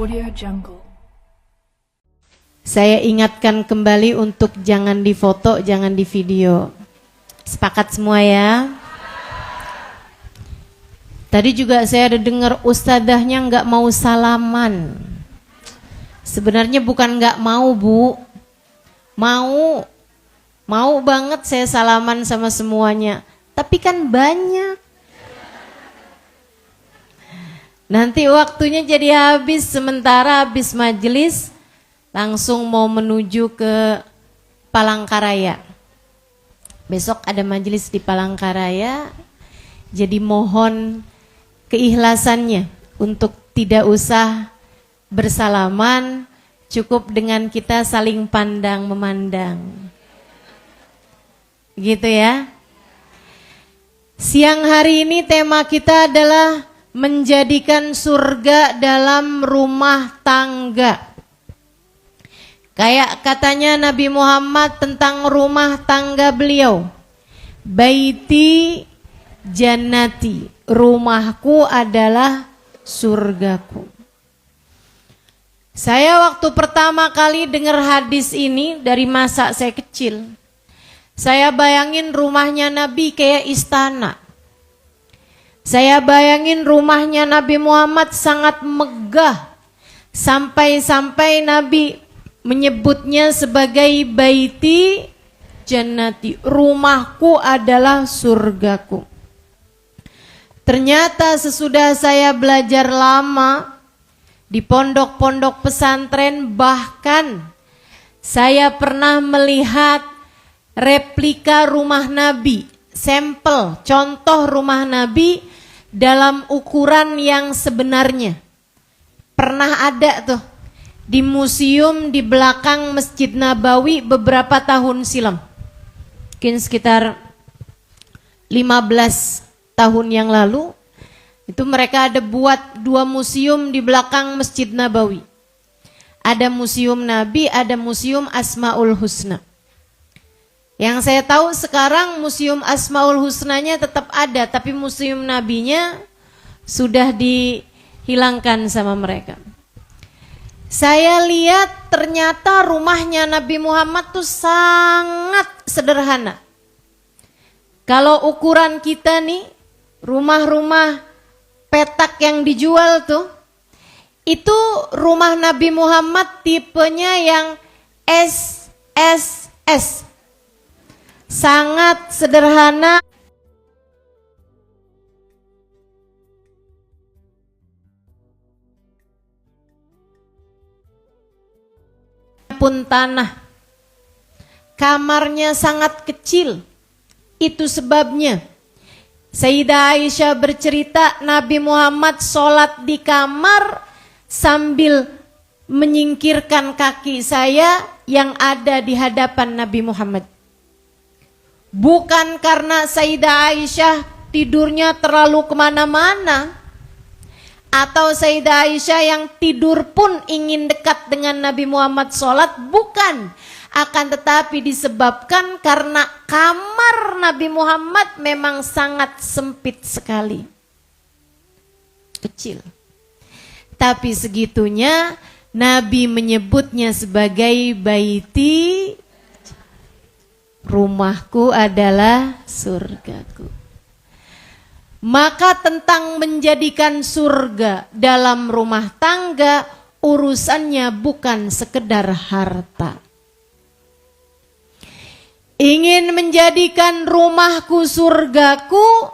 Audio Jungle. Saya ingatkan kembali untuk jangan difoto, jangan di video. Sepakat semua ya? Tadi juga saya ada dengar ustadzahnya nggak mau salaman. Sebenarnya bukan nggak mau, Bu. Mau banget saya salaman sama semuanya. Tapi kan banyak. Nanti waktunya jadi habis, sementara habis majelis langsung mau menuju ke Palangkaraya. Besok ada majelis di Palangkaraya, jadi mohon keikhlasannya untuk tidak usah bersalaman, cukup dengan kita saling pandang memandang. Gitu ya. Siang hari ini tema kita adalah menjadikan surga dalam rumah tangga. Kayak katanya Nabi Muhammad tentang rumah tangga beliau. Baiti jannati, rumahku adalah surgaku. Saya waktu pertama kali dengar hadis ini dari masa saya kecil, saya bayangin rumahnya Nabi kayak istana. Saya bayangin rumahnya Nabi Muhammad sangat megah. Sampai-sampai Nabi menyebutnya sebagai baiti jannati, rumahku adalah surgaku. Ternyata sesudah saya belajar lama di pondok-pondok pesantren, bahkan saya pernah melihat replika rumah Nabi, sampel, contoh rumah Nabi dalam ukuran yang sebenarnya. Pernah ada tuh di museum di belakang Masjid Nabawi beberapa tahun silam. Mungkin sekitar 15 tahun yang lalu. Itu mereka ada buat 2 museum di belakang Masjid Nabawi. Ada museum Nabi, ada museum Asmaul Husna. Yang saya tahu sekarang museum Asmaul Husnanya tetap ada, tapi museum Nabinya sudah dihilangkan sama mereka. Saya lihat ternyata rumahnya Nabi Muhammad tuh sangat sederhana. Kalau ukuran kita nih, rumah-rumah petak yang dijual tuh, itu rumah Nabi Muhammad tipenya yang SSS. Sangat sederhana. Pun tanah. Kamarnya sangat kecil. Itu sebabnya Sayyidah Aisyah bercerita Nabi Muhammad sholat di kamar sambil menyingkirkan kaki saya yang ada di hadapan Nabi Muhammad. Bukan karena Sayyidah Aisyah tidurnya terlalu kemana-mana, atau Sayyidah Aisyah yang tidur pun ingin dekat dengan Nabi Muhammad sholat, bukan. Akan tetapi disebabkan karena kamar Nabi Muhammad memang sangat sempit sekali. Kecil. Tapi segitunya Nabi menyebutnya sebagai baiti, rumahku adalah surgaku. Maka tentang menjadikan surga dalam rumah tangga, urusannya bukan sekedar harta. Ingin menjadikan rumahku surgaku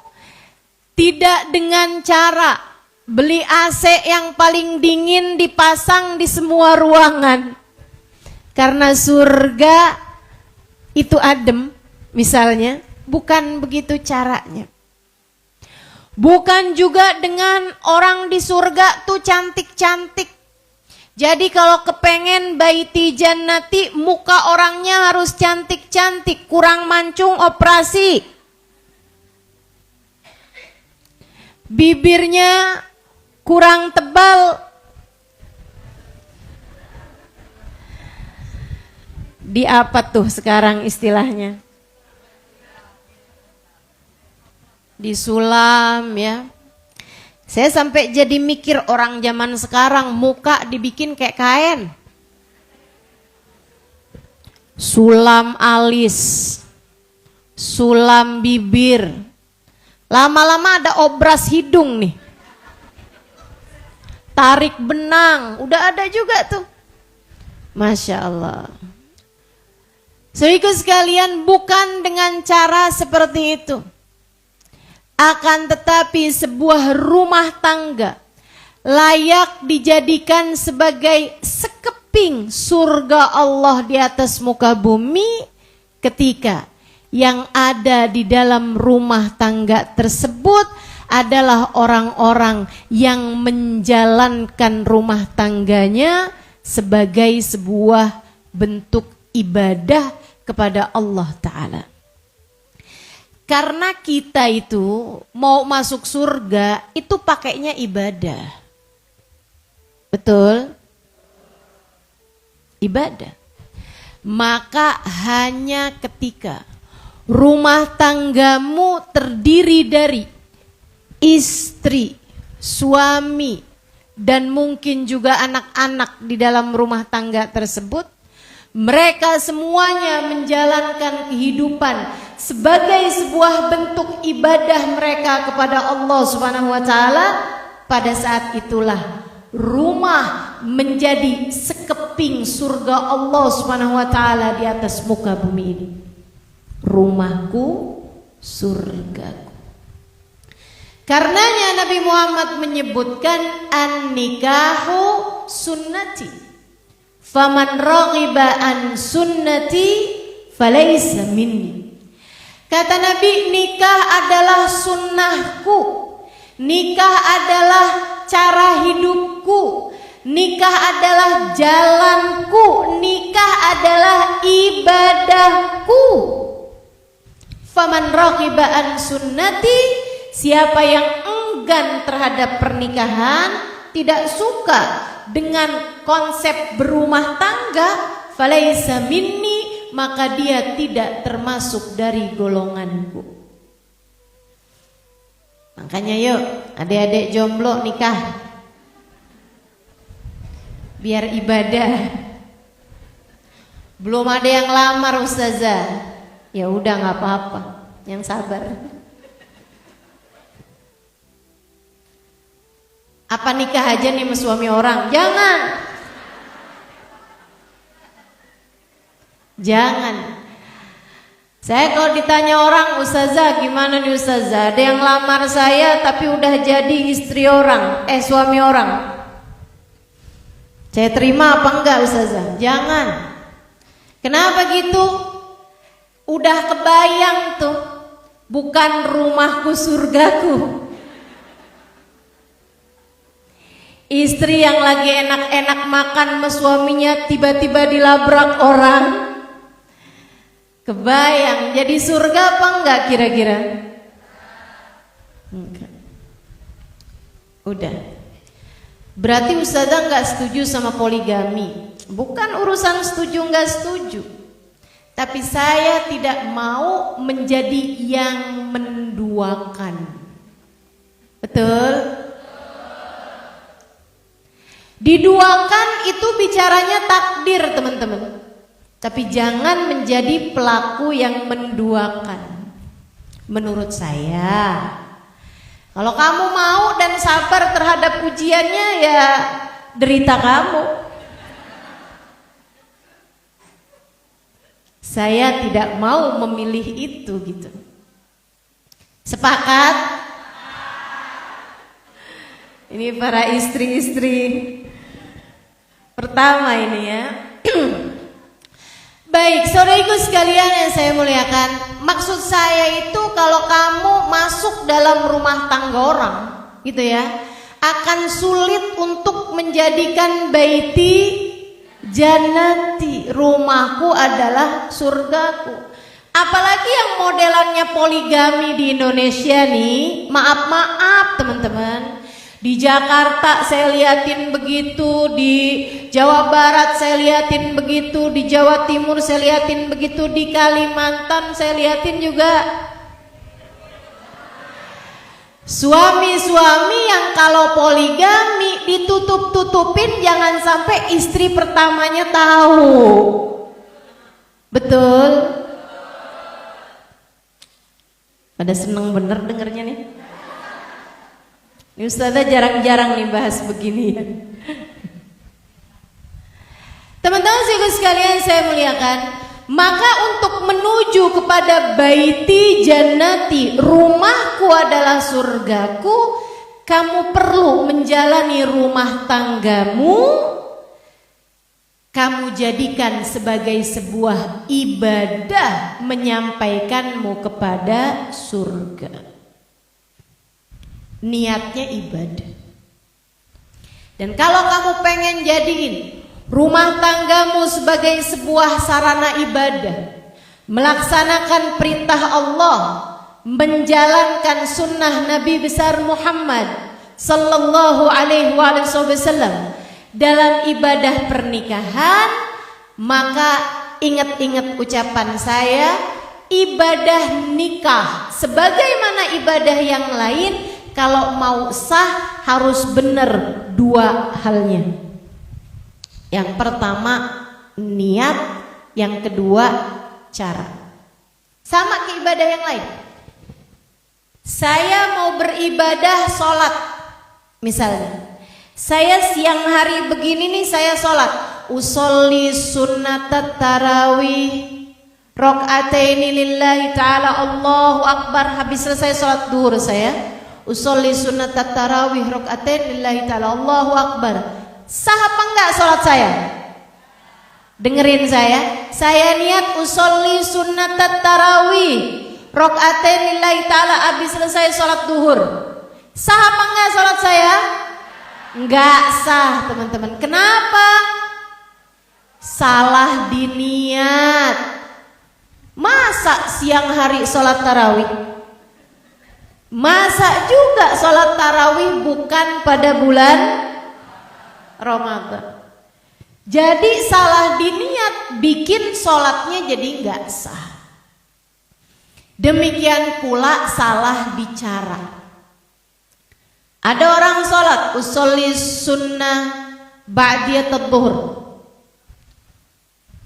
tidak dengan cara beli AC yang paling dingin dipasang di semua ruangan. Karena surga itu adem, misalnya, bukan begitu caranya. Bukan juga dengan orang di surga tuh cantik-cantik. Jadi kalau kepengen baiti jannati, muka orangnya harus cantik-cantik, kurang mancung operasi. Bibirnya kurang tebal, di apa tuh sekarang istilahnya? Disulam ya. Saya sampai jadi mikir orang zaman sekarang muka dibikin kayak kain. Sulam alis, sulam bibir. Lama-lama ada obras hidung nih. Tarik benang, udah ada juga tuh. Masya Allah. Saudaraku sekalian, bukan dengan cara seperti itu. Akan tetapi sebuah rumah tangga layak dijadikan sebagai sekeping surga Allah di atas muka bumi ketika yang ada di dalam rumah tangga tersebut adalah orang-orang yang menjalankan rumah tangganya sebagai sebuah bentuk ibadah kepada Allah Ta'ala. Karena kita itu mau masuk surga itu pakainya ibadah. Betul? Ibadah. Maka hanya ketika rumah tanggamu terdiri dari istri, suami, dan mungkin juga anak-anak di dalam rumah tangga tersebut, mereka semuanya menjalankan kehidupan sebagai sebuah bentuk ibadah mereka kepada Allah Subhanahu wa taala. Pada saat itulah rumah menjadi sekeping surga Allah Subhanahu wa taala di atas muka bumi ini. Rumahku, surgaku. Karenanya Nabi Muhammad menyebutkan an-nikahu sunnati. Faman raghiba an sunnati falaysa minni. Kata Nabi, nikah adalah sunnahku. Nikah adalah cara hidupku. Nikah adalah jalanku. Nikah adalah ibadahku. Faman raghiba an sunnati, siapa yang enggan terhadap pernikahan, tidak suka dengan konsep berumah tangga, falaysa minni, maka dia tidak termasuk dari golonganku. Makanya yuk adik-adik jomblo nikah, biar ibadah. Belum ada yang lamar ustazah, ya udah nggak apa-apa, yang sabar. Apa nikah aja nih sama suami orang? Jangan. Saya kalau ditanya orang, ustazah gimana nih ustazah? Ada yang lamar saya tapi udah jadi istri orang, suami orang. Saya terima apa enggak ustazah? Jangan. Kenapa gitu? Udah kebayang tuh, bukan rumahku surgaku. Istri yang lagi enak-enak makan sama suaminya tiba-tiba dilabrak orang. Kebayang jadi surga apa enggak kira-kira? Enggak. Udah. Berarti ustazah enggak setuju sama poligami. Bukan urusan setuju enggak setuju. Tapi saya tidak mau menjadi yang menduakan. Betul? Diduakan itu bicaranya takdir teman-teman. Tapi jangan menjadi pelaku yang menduakan. Menurut saya, kalau kamu mau dan sabar terhadap ujiannya, ya derita kamu. Saya tidak mau memilih itu gitu. Sepakat? Ini para istri-istri pertama ini ya. Baik, saudariku sekalian yang saya muliakan, maksud saya itu kalau kamu masuk dalam rumah tangga orang, gitu ya, akan sulit untuk menjadikan baiti jannati, rumahku adalah surgaku. Apalagi yang modelannya poligami di Indonesia nih, maaf teman-teman. Di Jakarta saya liatin begitu, di Jawa Barat saya liatin begitu, di Jawa Timur saya liatin begitu, di Kalimantan saya liatin juga. Suami-suami yang kalau poligami ditutup-tutupin, jangan sampai istri pertamanya tahu. Betul? Pada seneng bener dengernya nih. Ini Ustazah jarang-jarang nih bahas beginian. Teman-teman sekalian saya muliakan, maka untuk menuju kepada baiti jannati, rumahku adalah surgaku, kamu perlu menjalani rumah tanggamu, kamu jadikan sebagai sebuah ibadah menyampaikanmu kepada surga. Niatnya ibadah. Dan kalau kamu pengen jadiin rumah tanggamu sebagai sebuah sarana ibadah, melaksanakan perintah Allah, menjalankan sunnah Nabi besar Muhammad sallallahu alaihi wasallam dalam ibadah pernikahan, maka ingat-ingat ucapan saya, ibadah nikah sebagaimana ibadah yang lain, kalau mau sah harus benar dua halnya. Yang pertama niat, yang kedua cara. Sama ke ibadah yang lain. Saya mau beribadah sholat, misalnya saya siang hari begini nih saya sholat, usolli sunnatat tarawih rok'ataini lillahi ta'ala Allahu akbar. Habis selesai sholat duhur saya usolli sunnatat tarawih rok'ataini lillahi ta'ala Allahu akbar. Sah apa enggak sholat saya? Dengerin saya niat usolli sunnatat tarawih rok'atain lillahi ta'ala, habis selesai sholat duhur. Sah apa enggak sholat saya? Enggak sah teman-teman. Kenapa? Salah di niat. Masa siang hari sholat tarawih? Masa juga sholat tarawih bukan pada bulan Ramadan. Jadi salah di niat bikin sholatnya jadi nggak sah. Demikian pula salah bicara. Ada orang sholat usolli sunnah ba'diyat adh-dhuhr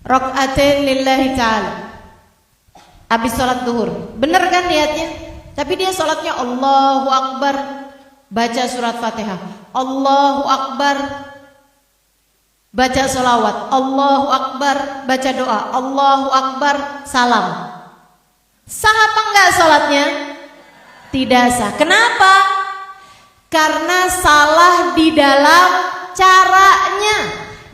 rok'atain lillahi ta'ala, habis sholat duhur, bener kan niatnya? Tapi dia sholatnya Allahu akbar, baca surat Fatihah, Allahu akbar, baca sholawat, Allahu akbar, baca doa, Allahu akbar, salam. Sah apa enggak sholatnya? Tidak sah. Kenapa? Karena salah di dalam caranya.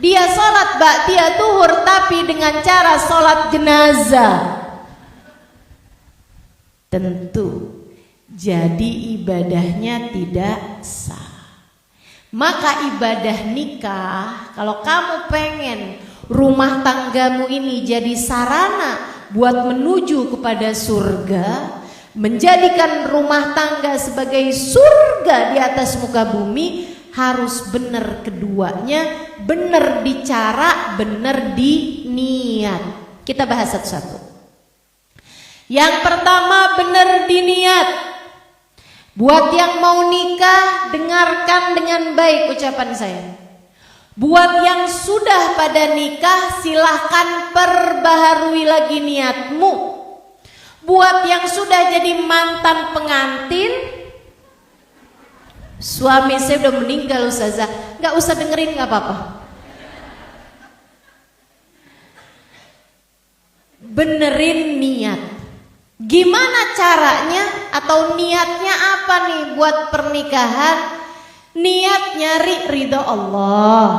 Dia sholat ba'diyah duhur tapi dengan cara sholat jenazah. Tentu jadi ibadahnya tidak sah. Maka ibadah nikah, kalau kamu pengen rumah tanggamu ini jadi sarana buat menuju kepada surga, menjadikan rumah tangga sebagai surga di atas muka bumi, harus benar keduanya, benar di cara, benar di niat. Kita bahas satu-satu. Yang pertama benar di niat. Buat yang mau nikah, dengarkan dengan baik ucapan saya. Buat yang sudah pada nikah, silahkan perbaharui lagi niatmu. Buat yang sudah jadi mantan pengantin, suami saya udah meninggal Ustazah, gak usah dengerin, gak apa-apa. Benerin niat. Gimana caranya atau niatnya apa nih buat pernikahan? Niat nyari ridho Allah,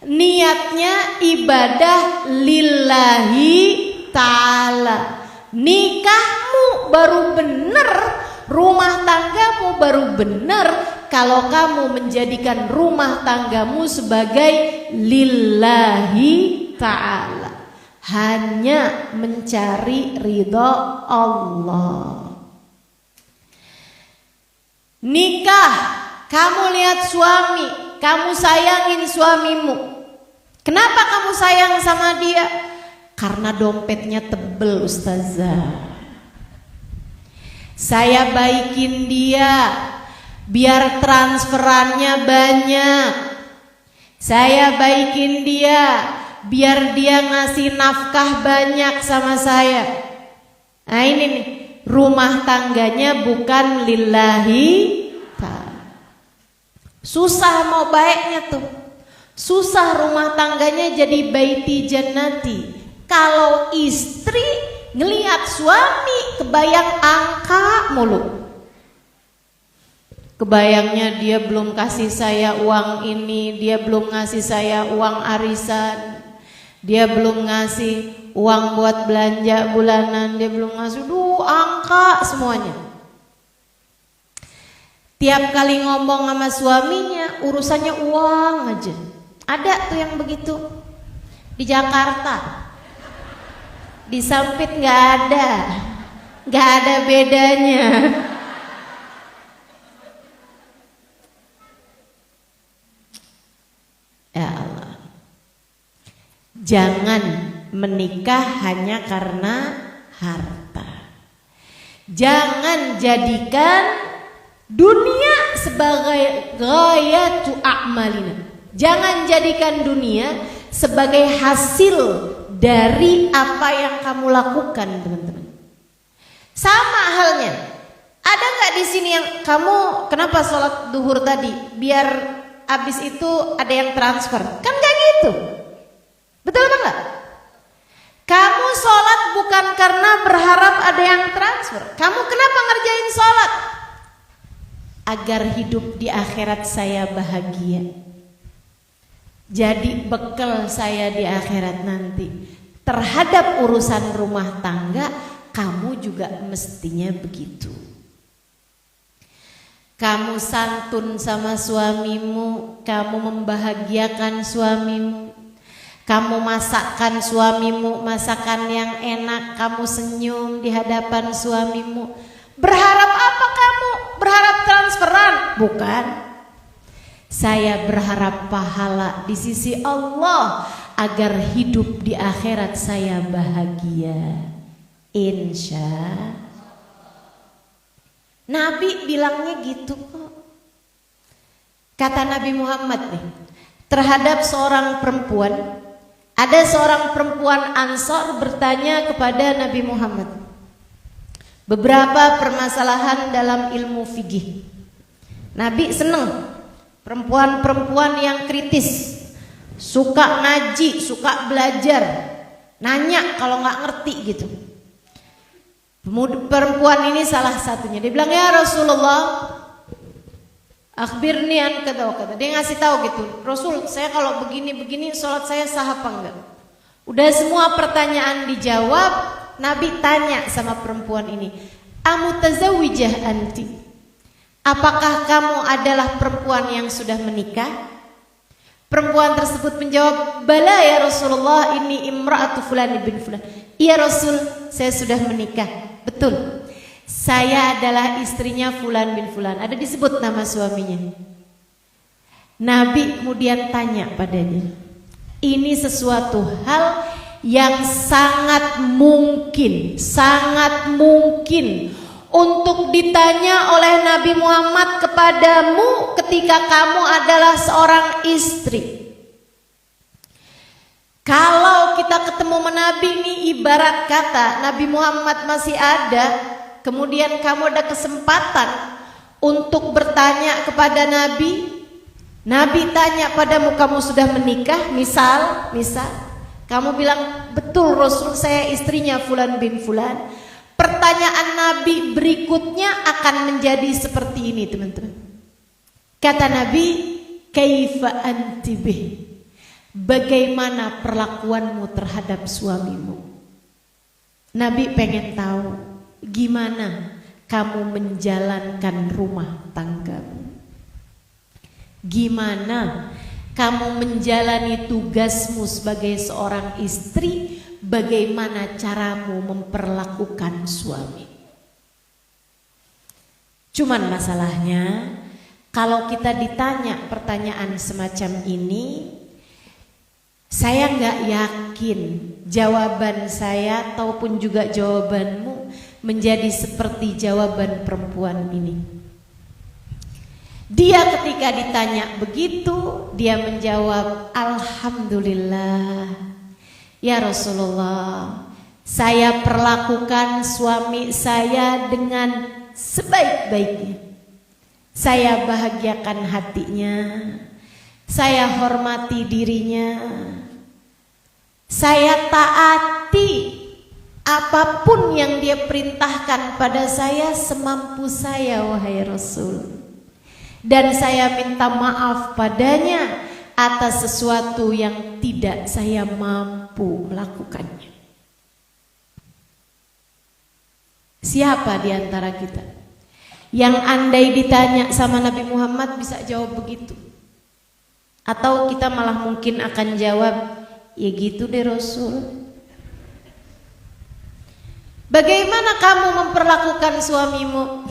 niatnya ibadah lillahi ta'ala. Nikahmu baru bener, rumah tanggamu baru bener kalau kamu menjadikan rumah tanggamu sebagai lillahi ta'ala, hanya mencari ridho Allah. Nikah, kamu lihat suami, kamu sayangin suamimu. Kenapa kamu sayang sama dia? Karena dompetnya tebel Ustazah. Saya baikin dia biar transferannya banyak. Saya baikin dia biar dia ngasih nafkah banyak sama saya. Nah ini nih, rumah tangganya bukan lillahi ta'ala. Susah mau baiknya tuh. Susah rumah tangganya jadi baiti jannati. Kalau istri ngelihat suami kebayang angka mulu. Kebayangnya dia belum kasih saya uang ini, dia belum ngasih saya uang arisan, dia belum ngasih uang buat belanja bulanan, dia belum ngasih, angka semuanya. Tiap kali ngomong sama suaminya urusannya uang aja. Ada tuh yang begitu di Jakarta. Di Sampit nggak ada bedanya. Ya Allah, jangan menikah hanya karena harta. Jangan jadikan dunia sebagai ghayatu a'malina. Jangan jadikan dunia sebagai hasil dari apa yang kamu lakukan, teman-teman. Sama halnya, ada nggak di sini yang kamu kenapa sholat duhur tadi biar abis itu ada yang transfer? Kan nggak gitu, betul apa enggak? Kamu sholat bukan karena berharap ada yang transfer. Kamu kenapa ngerjain sholat? Agar hidup di akhirat saya bahagia. Jadi bekal saya di akhirat nanti. Terhadap urusan rumah tangga, kamu juga mestinya begitu. Kamu santun sama suamimu, kamu membahagiakan suamimu, kamu masakkan suamimu masakan yang enak, kamu senyum di hadapan suamimu. Berharap apa kamu? Berharap transferan? Bukan. Saya berharap pahala di sisi Allah agar hidup di akhirat saya bahagia. Insya Nabi bilangnya gitu kok. Kata Nabi Muhammad nih terhadap seorang perempuan. Ada seorang perempuan Ansor bertanya kepada Nabi Muhammad beberapa permasalahan dalam ilmu fikih. Nabi seneng perempuan-perempuan yang kritis, suka ngaji, suka belajar, nanya kalau nggak ngerti gitu. Perempuan ini salah satunya. Dia bilang, ya Rasulullah, akhbirni an kata. Dia ngasih tahu gitu, Rasul, saya kalau begini-begini sholat saya sah apa enggak? Udah semua pertanyaan dijawab. Nabi tanya sama perempuan ini, amutazawijah anti? Apakah kamu adalah perempuan yang sudah menikah? Perempuan tersebut menjawab, bala ya Rasulullah, ini imra'atu fulan bin fulan. Iya Rasul, saya sudah menikah. Betul, saya adalah istrinya fulan bin fulan. Ada disebut nama suaminya. Nabi kemudian tanya padanya, ini sesuatu hal yang sangat mungkin untuk ditanya oleh Nabi Muhammad kepadamu ketika kamu adalah seorang istri. Kalau kita ketemu Nabi ini ibarat kata Nabi Muhammad masih ada, kemudian kamu ada kesempatan untuk bertanya kepada Nabi. Nabi tanya padamu, kamu sudah menikah? Misal kamu bilang, betul Rasul, saya istrinya fulan bin fulan. Pertanyaan Nabi berikutnya akan menjadi seperti ini, teman-teman. Kata Nabi, kaifa anti bih? Bagaimana perlakuanmu terhadap suamimu? Nabi pengen tahu gimana kamu menjalankan rumah tanggamu. Gimana kamu menjalani tugasmu sebagai seorang istri? Bagaimana caramu memperlakukan suami? Cuman masalahnya, kalau kita ditanya pertanyaan semacam ini, saya nggak yakin jawaban saya ataupun juga jawabanmu menjadi seperti jawaban perempuan ini. Dia ketika ditanya begitu, dia menjawab, alhamdulillah ya Rasulullah, saya perlakukan suami saya dengan sebaik-baiknya. Saya bahagiakan hatinya, saya hormati dirinya, saya taati apapun yang dia perintahkan pada saya semampu saya, wahai Rasul. Dan saya minta maaf padanya atas sesuatu yang tidak saya mampu melakukannya. Siapa di antara kita yang andai ditanya sama Nabi Muhammad bisa jawab begitu? Atau kita malah mungkin akan jawab, ya gitu deh Rasul. Bagaimana kamu memperlakukan suamimu?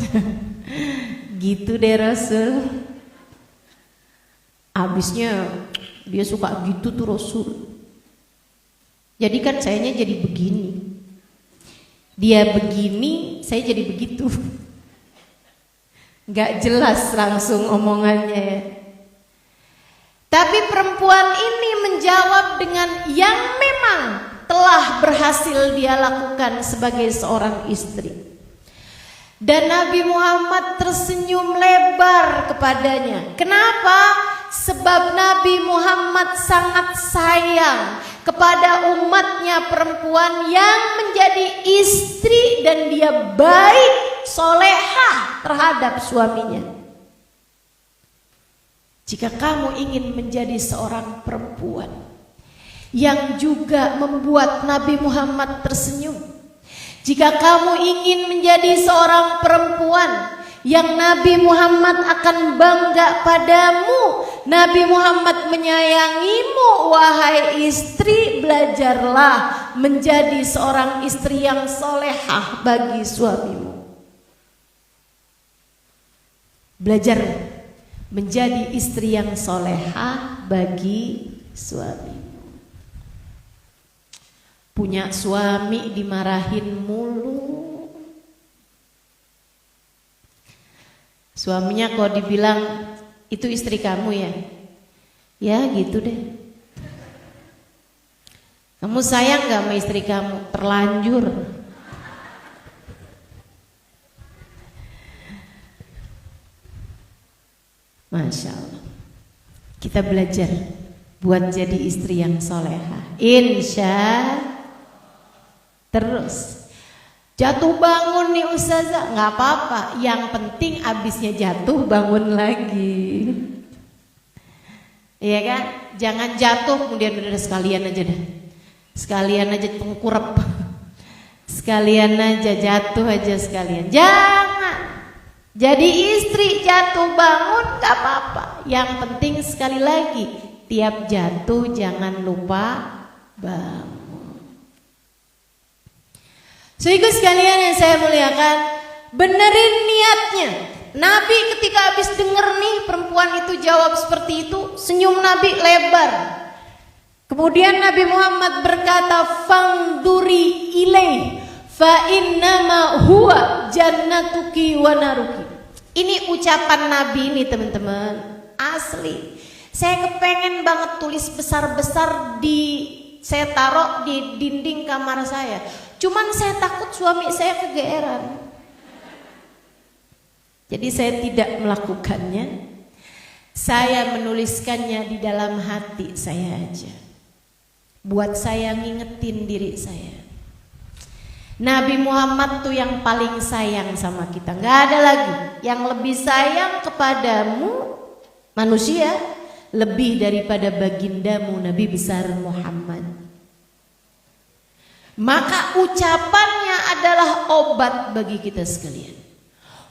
Gitu deh Rasul. Abisnya dia suka gitu tuh Rasul. Jadi kan sayanya jadi begini. Dia begini, saya jadi begitu. Gak jelas langsung omongannya ya. Tapi perempuan ini menjawab dengan yang memang telah berhasil dia lakukan sebagai seorang istri. Dan Nabi Muhammad tersenyum lebar kepadanya. Kenapa? Sebab Nabi Muhammad sangat sayang kepada umatnya perempuan yang menjadi istri dan dia baik, solehah terhadap suaminya. Jika kamu ingin menjadi seorang perempuan yang juga membuat Nabi Muhammad tersenyum, jika kamu ingin menjadi seorang perempuan yang Nabi Muhammad akan bangga padamu, Nabi Muhammad menyayangimu, wahai istri, belajarlah menjadi seorang istri yang solehah bagi suamimu. Belajar menjadi istri yang solehah bagi suamimu. Punya suami dimarahin mulu. Suaminya kalau dibilang, itu istri kamu ya? Ya gitu deh. Kamu sayang gak sama istri kamu? Terlanjur. Masya Allah. Kita belajar buat jadi istri yang solehah. Insya terus. Jatuh bangun nih ustazah, nggak apa-apa. Yang penting abisnya jatuh bangun lagi. Iya kan? Jangan jatuh kemudian udah sekalian aja dah. Sekalian aja tengkurap. Sekalian aja jatuh aja sekalian. Jangan. Jadi istri jatuh bangun nggak apa-apa. Yang penting sekali lagi tiap jatuh jangan lupa bangun. Sehingga sekalian yang saya muliakan, benerin niatnya. Nabi ketika habis denger nih perempuan itu jawab seperti itu, senyum Nabi lebar. Kemudian Nabi Muhammad berkata, fangduri ilaih fa innama huwa jannatuki wa naruki. Ini ucapan Nabi ini teman-teman, asli. Saya kepengen banget tulis besar-besar saya taruh di dinding kamar saya. Cuman saya takut suami saya kegeeran. Jadi saya tidak melakukannya. Saya menuliskannya di dalam hati saya aja. Buat saya ngingetin diri saya. Nabi Muhammad tuh yang paling sayang sama kita. Gak ada lagi yang lebih sayang kepadamu manusia lebih daripada bagindamu Nabi besar Muhammad. Maka ucapannya adalah obat bagi kita sekalian.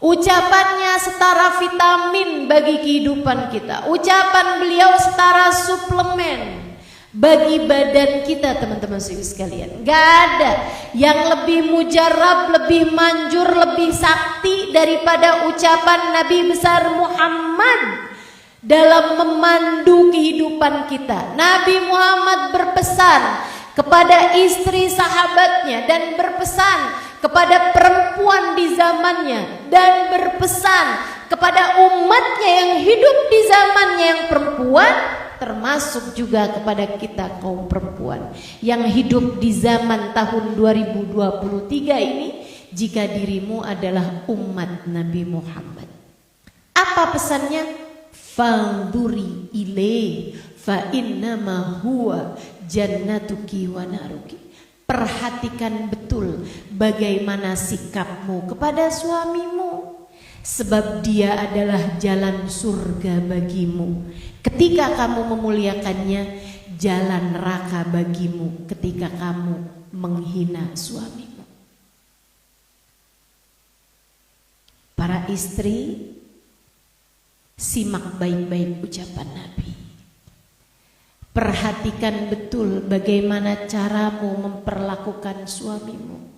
Ucapannya setara vitamin bagi kehidupan kita. Ucapan beliau setara suplemen bagi badan kita teman-teman sekalian. Gak ada yang lebih mujarab, lebih manjur, lebih sakti daripada ucapan Nabi besar Muhammad dalam memandu kehidupan kita. Nabi Muhammad berpesan kepada istri sahabatnya dan berpesan kepada perempuan di zamannya dan berpesan kepada umatnya yang hidup di zamannya yang perempuan, termasuk juga kepada kita kaum perempuan yang hidup di zaman tahun 2023 ini, jika dirimu adalah umat Nabi Muhammad. Apa pesannya? Fanduri ilaih fa innama huwa jannatuki wa naruki. Perhatikan betul bagaimana sikapmu kepada suamimu, sebab dia adalah jalan surga bagimu ketika kamu memuliakannya, jalan neraka bagimu ketika kamu menghina suamimu. Para istri, simak baik-baik ucapan Nabi. Perhatikan betul bagaimana caramu memperlakukan suamimu,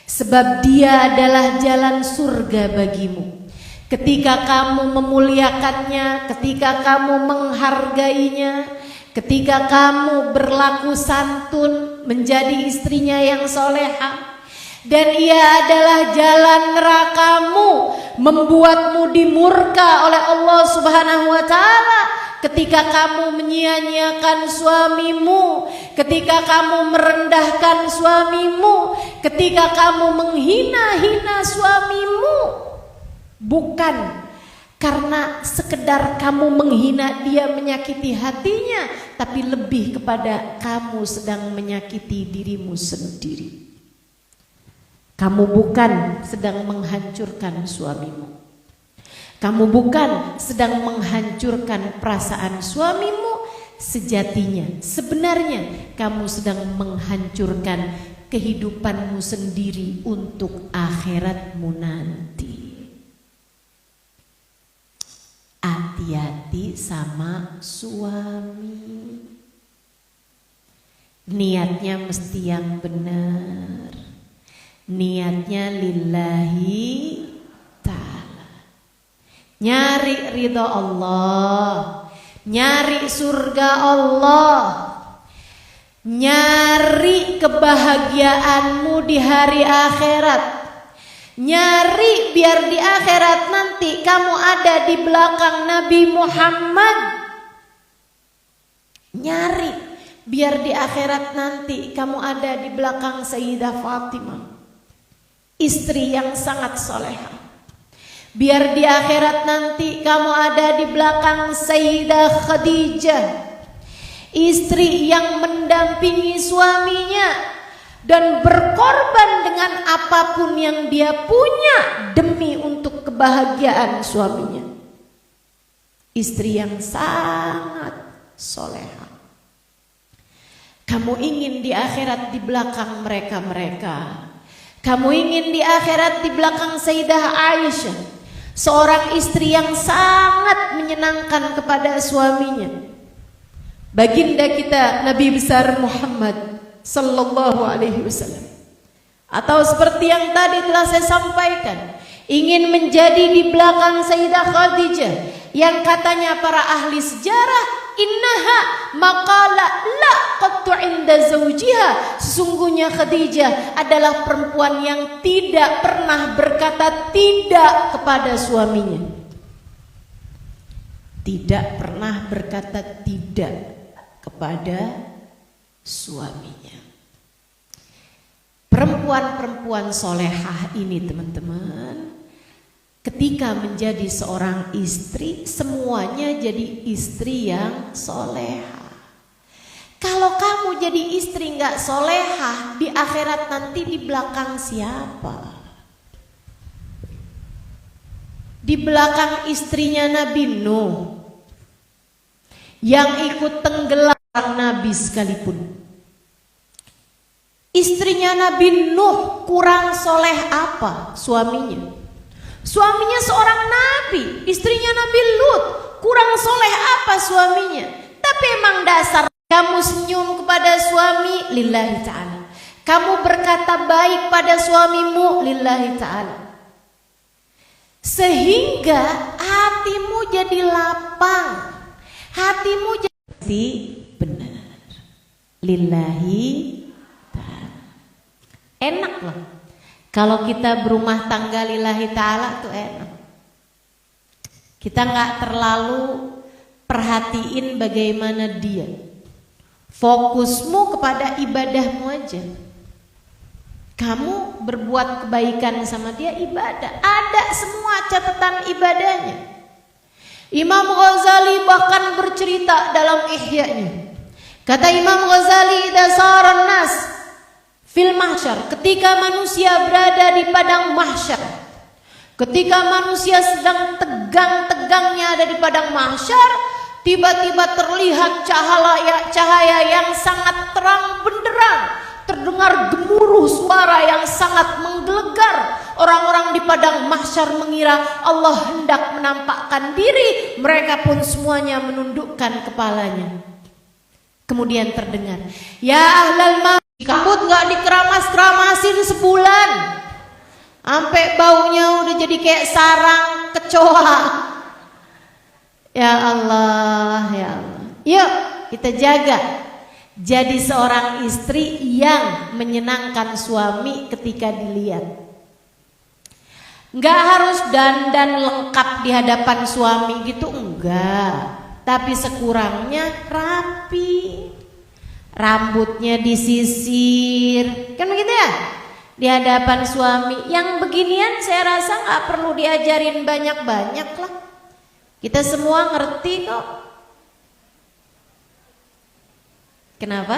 sebab dia adalah jalan surga bagimu ketika kamu memuliakannya, ketika kamu menghargainya, ketika kamu berlaku santun menjadi istrinya yang soleha. Dan ia adalah jalan nerakamu, membuatmu dimurka oleh Allah Subhanahu wa Ta'ala ketika kamu menyia-nyiakan suamimu, ketika kamu merendahkan suamimu, ketika kamu menghina-hina suamimu, bukan karena sekedar kamu menghina dia, menyakiti hatinya, tapi lebih kepada kamu sedang menyakiti dirimu sendiri. Kamu bukan sedang menghancurkan suamimu. Kamu bukan sedang menghancurkan perasaan suamimu. Sejatinya, sebenarnya kamu sedang menghancurkan kehidupanmu sendiri untuk akhiratmu nanti. Hati-hati sama suami. Niatnya mesti yang benar. Niatnya lillahi ta'ala, nyari ridha Allah, nyari surga Allah, nyari kebahagiaanmu di hari akhirat, nyari biar di akhirat nanti kamu ada di belakang Nabi Muhammad, nyari biar di akhirat nanti kamu ada di belakang Sayyidah Fatimah, istri yang sangat soleha. Biar di akhirat nanti kamu ada di belakang Sayyidah Khadijah, istri yang mendampingi suaminya dan berkorban dengan apapun yang dia punya demi untuk kebahagiaan suaminya. Istri yang sangat soleha. Kamu ingin di akhirat di belakang mereka-mereka. Kamu ingin di akhirat di belakang Sayyidah Aisyah, seorang istri yang sangat menyenangkan kepada suaminya. Baginda kita Nabi besar Muhammad sallallahu alaihi wasallam. Atau seperti yang tadi telah saya sampaikan, ingin menjadi di belakang Sayyidah Khadijah yang katanya para ahli sejarah, innaha maqala la qattu inda zawjiha, sesungguhnya Khadijah adalah perempuan yang tidak pernah berkata tidak kepada suaminya. Tidak pernah berkata tidak kepada suaminya. Perempuan-perempuan solehah ini teman-teman, ketika menjadi seorang istri, semuanya jadi istri yang soleha. Kalau kamu jadi istri nggak soleha, di akhirat nanti di belakang siapa? Di belakang istrinya Nabi Nuh, yang ikut tenggelam Nabi sekalipun. Istrinya Nabi Nuh kurang soleh apa suaminya? Suaminya seorang nabi, istrinya Nabi Lut, kurang soleh apa suaminya? Tapi emang dasar kamu senyum kepada suami lillahi ta'ala, kamu berkata baik pada suamimu lillahi ta'ala, sehingga hatimu jadi lapang, hatimu jadi benar lillahi ta'ala. Enak loh Kalau kita berumah tangga lillahi ta'ala tuh enak. Kita nggak terlalu perhatiin bagaimana dia. Fokusmu kepada ibadahmu aja. Kamu berbuat kebaikan sama dia ibadah. Ada semua catatan ibadahnya. Imam Ghazali bahkan bercerita dalam Ihya-nya. Kata Imam Ghazali, "Idza saran nas fil mahsyar," ketika manusia berada di padang mahsyar, ketika manusia sedang tegang-tegangnya ada di padang mahsyar, tiba-tiba terlihat cahaya yang sangat terang benderang, terdengar gemuruh suara yang sangat menggelegar. Orang-orang di padang mahsyar mengira Allah hendak menampakkan diri, mereka pun semuanya menundukkan kepalanya. Kemudian terdengar, "Ya ahlal maut, kabut nggak dikeramas-keramasin sebulan, sampai baunya udah jadi kayak sarang kecoa." Ya Allah, ya Allah. Yuk kita jaga jadi seorang istri yang menyenangkan suami ketika dilihat. Nggak harus dandan lengkap di hadapan suami gitu, enggak. Tapi sekurangnya rapi, rambutnya disisir, kan begitu ya? Di hadapan suami. Yang beginian saya rasa nggak perlu diajarin banyak-banyak lah. Kita semua ngerti kok. Kenapa?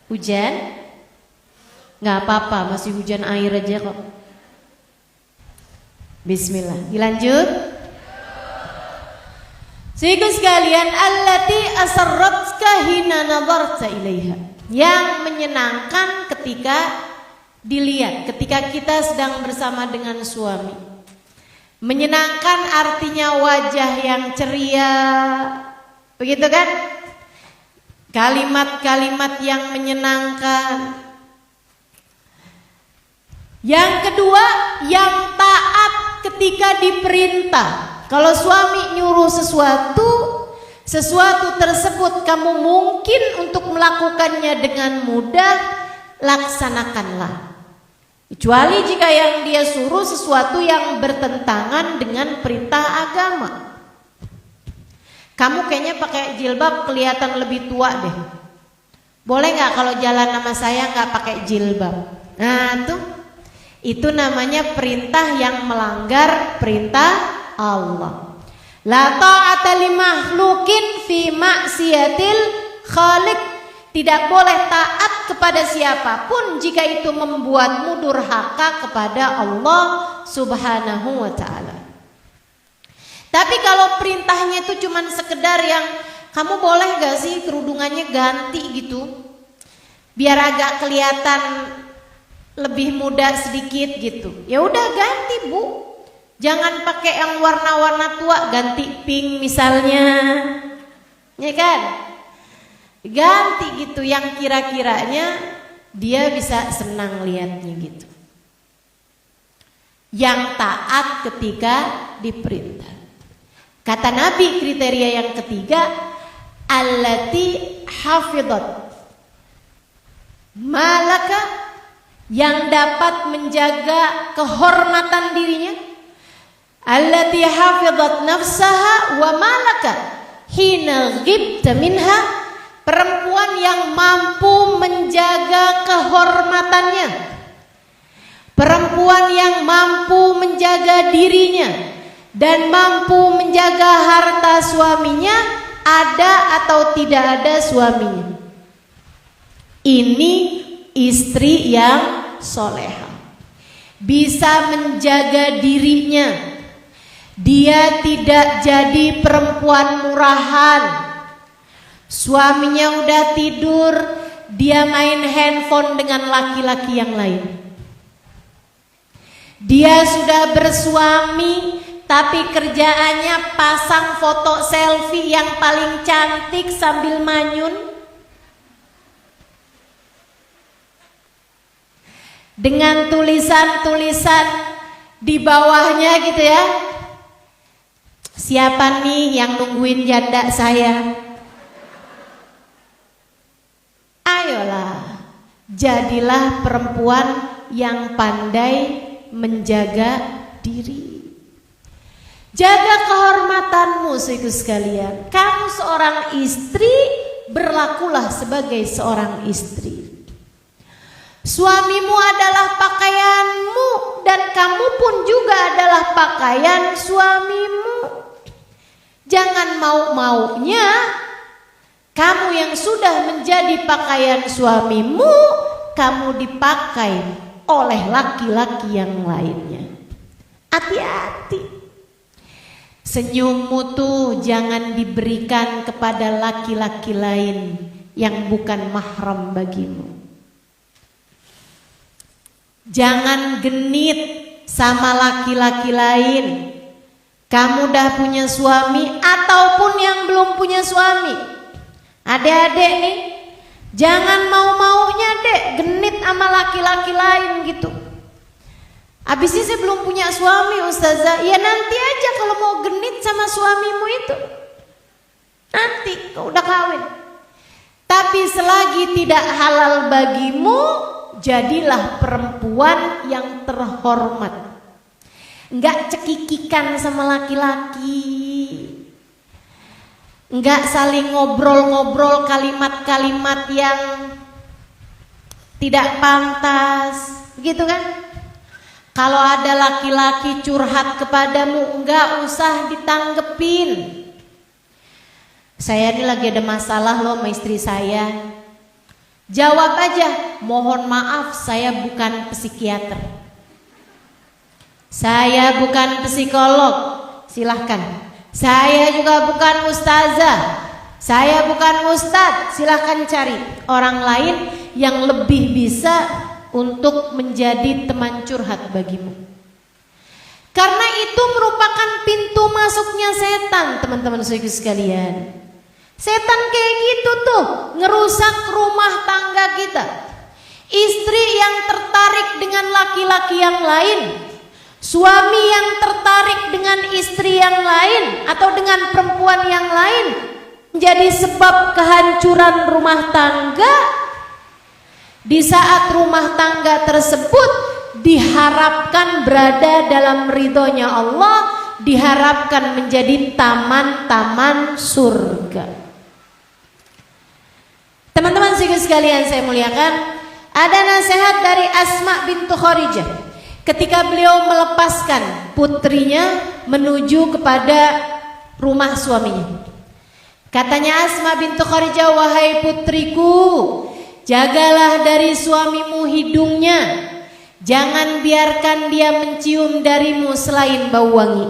Hujan? Nggak apa-apa, masih hujan air aja kok. Bismillah, dilanjut. Saudara sekalian, allati asarratka hina nadarta ilaiha, yang menyenangkan ketika dilihat, ketika kita sedang bersama dengan suami. Menyenangkan artinya wajah yang ceria, begitu kan? Kalimat-kalimat yang menyenangkan. Yang kedua, yang taat ketika diperintah. Kalau suami nyuruh sesuatu tersebut kamu mungkin untuk melakukannya dengan mudah, laksanakanlah. Kecuali jika yang dia suruh sesuatu yang bertentangan dengan perintah agama. Kamu kayaknya pakai jilbab kelihatan lebih tua deh. Boleh nggak kalau jalan sama saya nggak pakai jilbab? Nah tuh, itu namanya perintah yang melanggar perintah Allah. La ta'ata li makhluqin fi maksiatil khaliq. Tidak boleh taat kepada siapapun jika itu membuatmu durhaka kepada Allah Subhanahu wa ta'ala. Tapi kalau perintahnya itu cuman sekedar yang kamu boleh gak sih kerudungannya ganti gitu, biar agak kelihatan lebih muda sedikit gitu. Ya udah ganti, Bu. Jangan pakai yang warna-warna tua, ganti pink misalnya. Ya kan? Ganti gitu yang kira-kiranya dia bisa senang lihatnya gitu. Yang taat ketika diperintah. Kata Nabi kriteria yang ketiga, allati hafidhat malaka, yang dapat menjaga kehormatan dirinya. Allati hafidhat nafsaha wa malaka hina ghibta minha, perempuan yang mampu menjaga kehormatannya, perempuan yang mampu menjaga dirinya dan mampu menjaga harta suaminya, ada atau tidak ada suaminya. Ini istri yang soleha, bisa menjaga dirinya. Dia tidak jadi perempuan murahan. Suaminya udah tidur, dia main handphone dengan laki-laki yang lain. Dia sudah bersuami, tapi kerjaannya pasang foto selfie yang paling cantik sambil manyun. Dengan tulisan-tulisan di bawahnya gitu ya. Siapa nih yang nungguin janda saya? Ayolah, jadilah perempuan yang pandai menjaga diri. Jaga kehormatanmu, saudaraku sekalian. Kamu seorang istri, berlakulah sebagai seorang istri. Suamimu adalah pakaianmu dan kamu pun juga adalah pakaian suamimu. Jangan mau-maunya kamu yang sudah menjadi pakaian suamimu, kamu dipakai oleh laki-laki yang lainnya. Hati-hati. Senyummu tuh jangan diberikan kepada laki-laki lain yang bukan mahram bagimu. Jangan genit sama laki-laki lain. Kamu udah punya suami ataupun yang belum punya suami. Adik-adik nih, jangan mau-maunya dek genit sama laki-laki lain gitu. Abisnya saya belum punya suami ustazah. Ya nanti aja kalau mau genit sama suamimu itu. Nanti kau udah kawin. Tapi selagi tidak halal bagimu, jadilah perempuan yang terhormat. Enggak cekikikan sama laki-laki. Enggak saling ngobrol-ngobrol kalimat-kalimat yang tidak pantas. Begitu kan? Kalau ada laki-laki curhat kepadamu, enggak usah ditanggepin. Saya ini lagi ada masalah loh sama istri saya. Jawab aja, mohon maaf saya bukan psikiater. Saya bukan psikolog, silahkan. Saya juga bukan ustazah. Saya bukan ustadz, silahkan cari orang lain yang lebih bisa untuk menjadi teman curhat bagimu. Karena itu merupakan pintu masuknya setan, teman-teman sekalian. Setan kayak gitu tuh, ngerusak rumah tangga kita. Istri yang tertarik dengan laki-laki yang lain, suami yang tertarik dengan istri yang lain atau dengan perempuan yang lain, menjadi sebab kehancuran rumah tangga. Di saat rumah tangga tersebut diharapkan berada dalam ridhonya Allah, diharapkan menjadi taman-taman surga. Teman-teman sekalian saya muliakan, ada nasihat dari Asma bintu Kharijah ketika beliau melepaskan putrinya menuju kepada rumah suaminya. Katanya Asma bintu Kharijah, wahai putriku, jagalah dari suamimu hidungnya. Jangan biarkan dia mencium darimu selain bau wangi.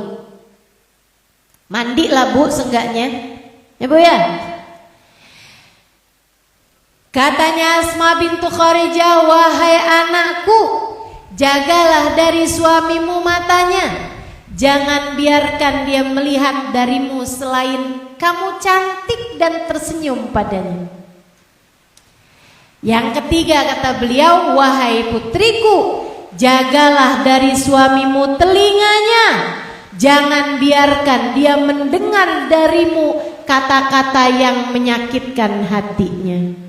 Mandilah bu seenggaknya, ya bu ya. Katanya Asma bintu Kharijah, wahai anakku, jagalah dari suamimu matanya. Jangan biarkan dia melihat darimu selain kamu cantik dan tersenyum padanya. Yang ketiga kata beliau, wahai putriku, jagalah dari suamimu telinganya. Jangan biarkan dia mendengar darimu kata-kata yang menyakitkan hatinya.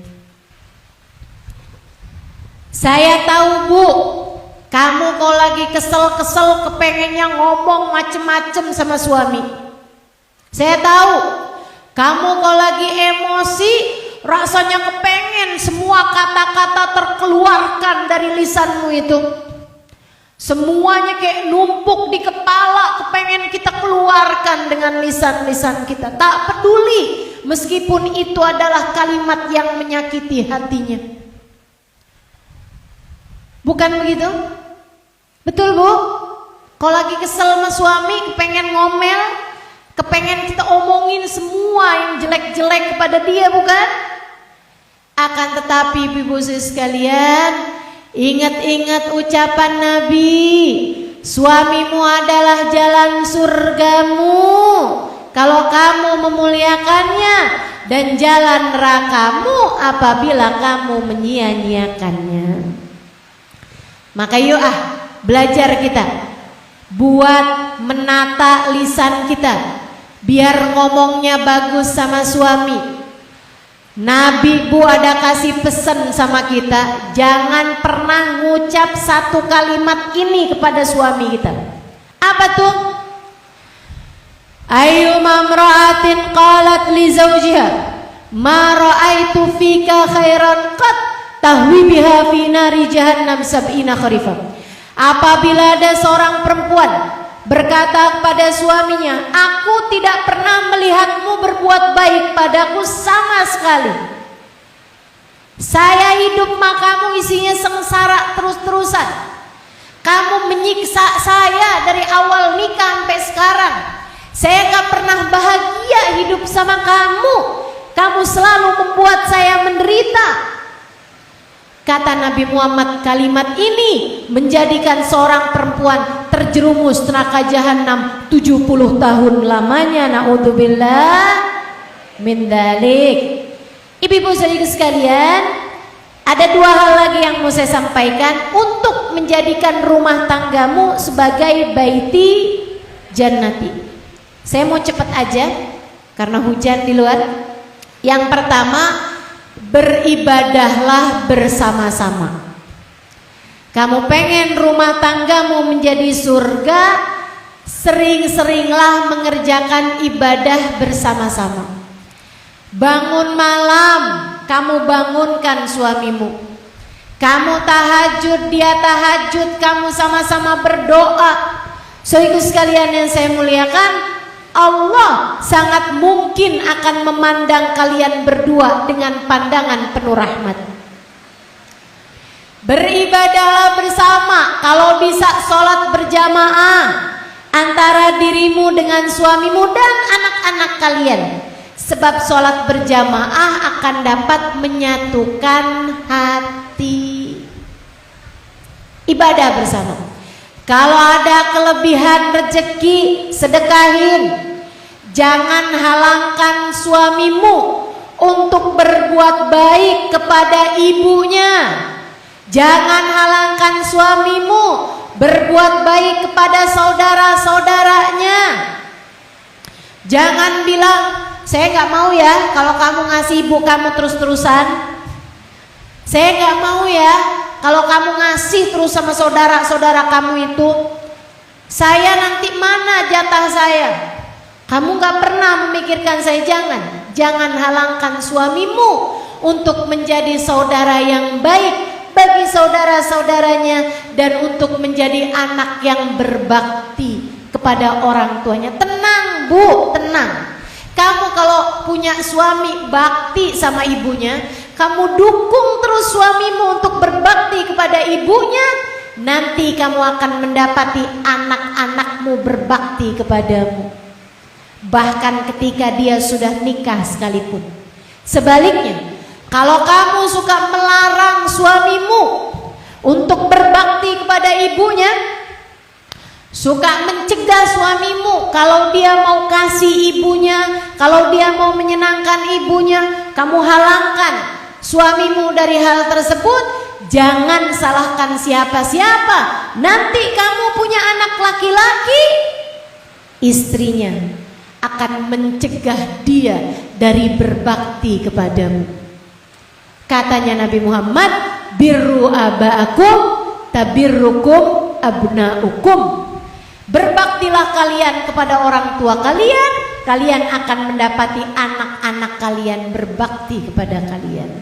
Saya tahu bu, kamu kalau lagi kesel-kesel kepengennya ngomong macem-macem sama suami. Saya tahu, kamu kalau lagi emosi rasanya kepengen semua kata-kata terkeluarkan dari lisanmu itu. Semuanya kayak numpuk di kepala, kepengen kita keluarkan dengan lisan-lisan kita. Tak peduli meskipun itu adalah kalimat yang menyakiti hatinya. Bukan begitu? Betul bu? Kalau lagi kesel sama suami, kepengen ngomel, kepengen kita omongin semua yang jelek-jelek kepada dia, bukan? Akan tetapi ibu-ibu sekalian, ingat-ingat ucapan Nabi, suamimu adalah jalan surgamu kalau kamu memuliakannya, dan jalan nerakamu apabila kamu menyia-nyiakannya. Maka yuk belajar kita buat menata lisan kita biar ngomongnya bagus sama suami. Nabi Bu ada kasih pesan sama kita, jangan pernah ngucap satu kalimat ini kepada suami kita. Apa tuh? Ayyuma imra'atin qalat li zawjiha ma ra'aitu fika khairan qat tahwi biha fi nari jahannam sab'ina kharifan. Apabila ada seorang perempuan berkata kepada suaminya, aku tidak pernah melihatmu berbuat baik padaku sama sekali. Saya hidup makamu isinya sengsara terus-terusan. Kamu menyiksa saya dari awal nikah sampai sekarang. Saya gak pernah bahagia hidup sama kamu. Kamu selalu membuat saya menderita. Kata Nabi Muhammad, kalimat ini menjadikan seorang perempuan terjerumus neraka jahanam 70 tahun lamanya. Na'udzubillah min dzalik. Ibu-ibu saudari sekalian, ada dua hal lagi yang mau saya sampaikan untuk menjadikan rumah tanggamu sebagai baiti jannati. Saya mau cepat aja karena hujan di luar. Yang pertama, beribadahlah bersama-sama. Kamu pengen rumah tanggamu menjadi surga, sering-seringlah mengerjakan ibadah bersama-sama. Bangun malam, kamu bangunkan suamimu. Kamu tahajud, dia tahajud, kamu sama-sama berdoa. Saudaraku sekalian yang saya muliakan, Allah sangat mungkin akan memandang kalian berdua dengan pandangan penuh rahmat. Beribadahlah bersama, kalau bisa sholat berjamaah antara dirimu dengan suamimu dan anak-anak kalian. Sebab sholat berjamaah akan dapat menyatukan hati. Ibadah bersama. Kalau ada kelebihan rezeki, sedekahin. Jangan halangkan suamimu untuk berbuat baik kepada ibunya. Jangan halangkan suamimu berbuat baik kepada saudara-saudaranya. Jangan bilang, saya gak mau ya kalau kamu ngasih ibu kamu terus-terusan. Saya gak mau ya kalau kamu ngasih terus sama saudara-saudara kamu itu. Saya nanti mana jatah saya? Kamu gak pernah memikirkan saya. Jangan halangkan suamimu untuk menjadi saudara yang baik bagi saudara-saudaranya dan untuk menjadi anak yang berbakti kepada orang tuanya. Tenang Bu, tenang. Kamu kalau punya suami bakti sama ibunya, kamu dukung terus suamimu untuk berbakti kepada ibunya, nanti kamu akan mendapati anak-anakmu berbakti kepadamu. Bahkan ketika dia sudah nikah sekalipun. Sebaliknya, kalau kamu suka melarang suamimu untuk berbakti kepada ibunya, suka mencegah suamimu kalau dia mau kasih ibunya, kalau dia mau menyenangkan ibunya, kamu halangkan suamimu dari hal tersebut. Jangan salahkan siapa-siapa. Nanti kamu punya anak laki-laki, istrinya akan mencegah dia dari berbakti kepadamu. Katanya Nabi Muhammad, birru aba'akum tabirrukum abna'ukum. Berbaktilah kalian kepada orang tua kalian, kalian akan mendapati anak-anak kalian berbakti kepada kalian.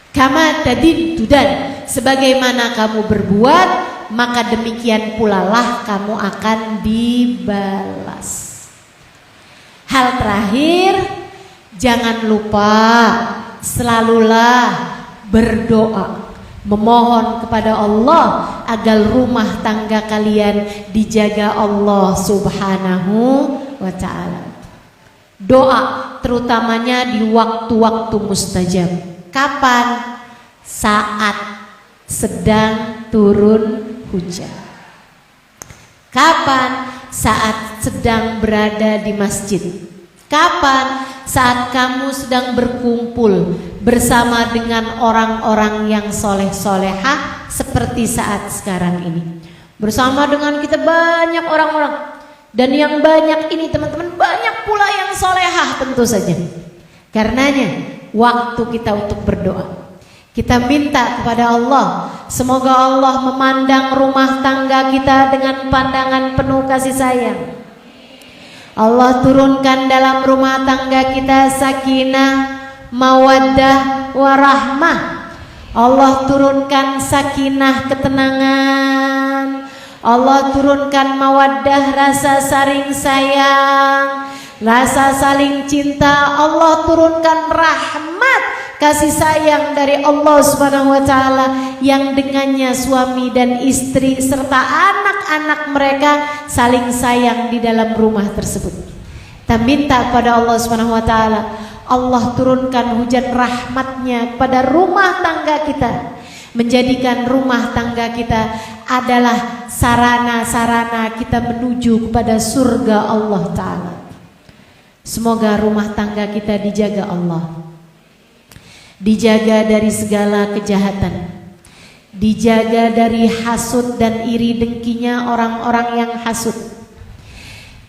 Kama tadiddudan, sebagaimana kamu berbuat, maka demikian pula lah kamu akan dibalas. Hal terakhir, jangan lupa selalulah berdoa, memohon kepada Allah agar rumah tangga kalian dijaga Allah Subhanahu wa ta'ala. Doa terutamanya di waktu-waktu mustajab. Kapan? Saat sedang turun hujan. Kapan? Saat sedang berada di masjid. Kapan? Saat kamu sedang berkumpul bersama dengan orang-orang yang soleh-solehah seperti saat sekarang ini. Bersama dengan kita banyak orang-orang. Dan yang banyak ini teman-teman, banyak pula yang solehah tentu saja. Karenanya waktu kita untuk berdoa, kita minta kepada Allah, semoga Allah memandang rumah tangga kita dengan pandangan penuh kasih sayang. Allah turunkan dalam rumah tangga kita sakinah, mawaddah, warahmah. Allah turunkan sakinah, ketenangan. Allah turunkan mawaddah, rasa saling sayang, rasa saling cinta. Allah turunkan rahmat, kasih sayang dari Allah Subhanahu wa taala, yang dengannya suami dan istri serta anak-anak mereka saling sayang di dalam rumah tersebut. Kita minta pada Allah Subhanahu wa taala, Allah turunkan hujan rahmatnya pada rumah tangga kita, menjadikan rumah tangga kita adalah sarana-sarana kita menuju kepada surga Allah taala. Semoga rumah tangga kita dijaga Allah, dijaga dari segala kejahatan, dijaga dari hasud dan iri dengkinya orang-orang yang hasud,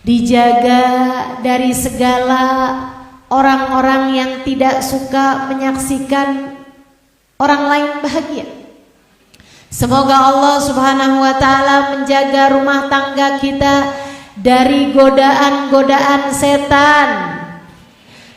dijaga dari segala orang-orang yang tidak suka menyaksikan orang lain bahagia. Semoga Allah Subhanahu wa taala menjaga rumah tangga kita dari godaan-godaan setan.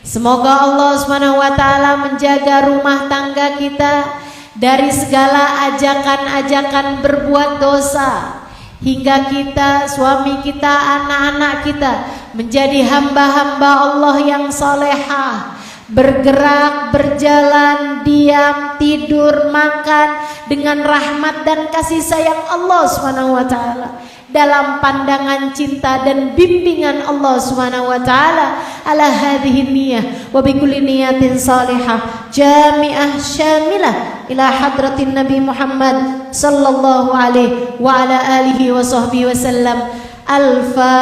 Semoga Allah Subhanahu wa taala menjaga rumah tangga kita dari segala ajakan-ajakan berbuat dosa, hingga kita, suami kita, anak-anak kita menjadi hamba-hamba Allah yang salehah, bergerak, berjalan, diam, tidur, makan dengan rahmat dan kasih sayang Allah Subhanahu wa taala, dalam pandangan cinta dan bimbingan Allah Subhanahu wa taala. Ala hadhihi niyyah wa bi kulli niyatin salihah jami'ah syamilah ila hadratin Nabi Muhammad sallallahu alaihi wa ala alihi wa sahbihi wasallam. Al-Fatihah.